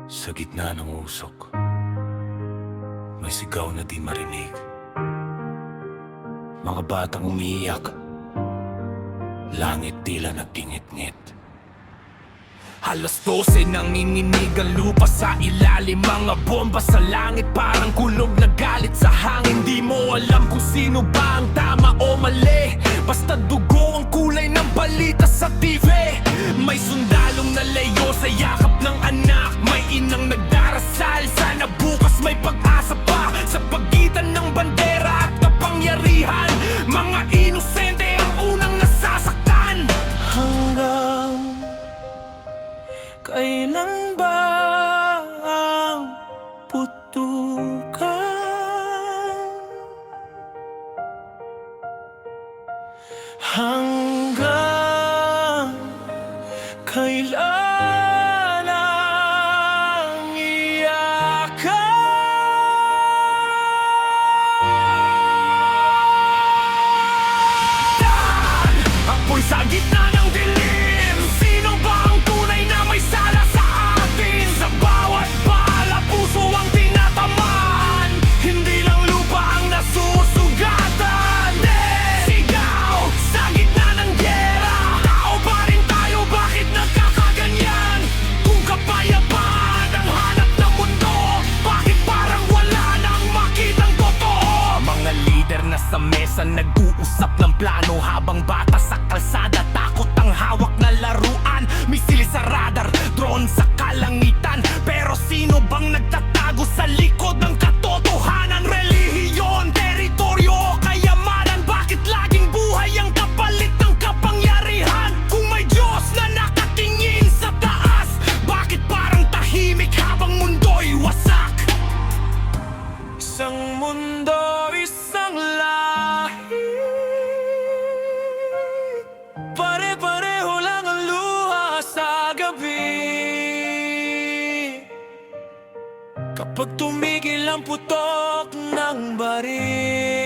Sa gitna ng usok, may sigaw na di marinig. Mga batang umiiyak, langit tila nagtingit-ngit. Alas 12 nanginginig ang lupa sa ilalim. Mga bomba sa langit parang kulog na galit sa hangin. Di mo alam kung sino ba ang tama o mali, basta dugo ang kulay ng balita sa TV. May sundalong nalayo sa yakap ng anak, may inang nagdarasal, sana bukas may pag-asa pa. Sa pagitan ng bandera at kapangyarihan, mga inosente ang unang nasasaktan. Hanggang kailan ba ang putukan? Hanggang kailan ang iyakan? Ako'y sa gitna ng dilim. Sino ba ang tunay na may sala sa atin? Sa bawat bala, puso ang tinatamaan. Hindi lang lupa ang nasusugatan. Sigaw sa gitna ng gyera. Tao pa rin tayo, bakit nagkakaganyan? Kung kapayapaan ang hanap ng mundo, bakit parang wala nang makitang totoo? Mga lider na sa mesa nag-uusap ng plano, habang bata sa kalsada takot ang hawak na laruan. Misil sa radar, drone sa kalangitan, pero sino bang nagtatago sa likod ng katotohanan? Relihiyon, teritoryo o kayamanan, bakit laging buhay ang kapalit ng kapangyarihan? Kung may Diyos na nakatingin sa taas, bakit parang tahimik habang mundo'y wasak? Isang mundo, isang lahi, pare-pareho lang ang luha sa gabi. Kapag tumigil ang putok ng baril,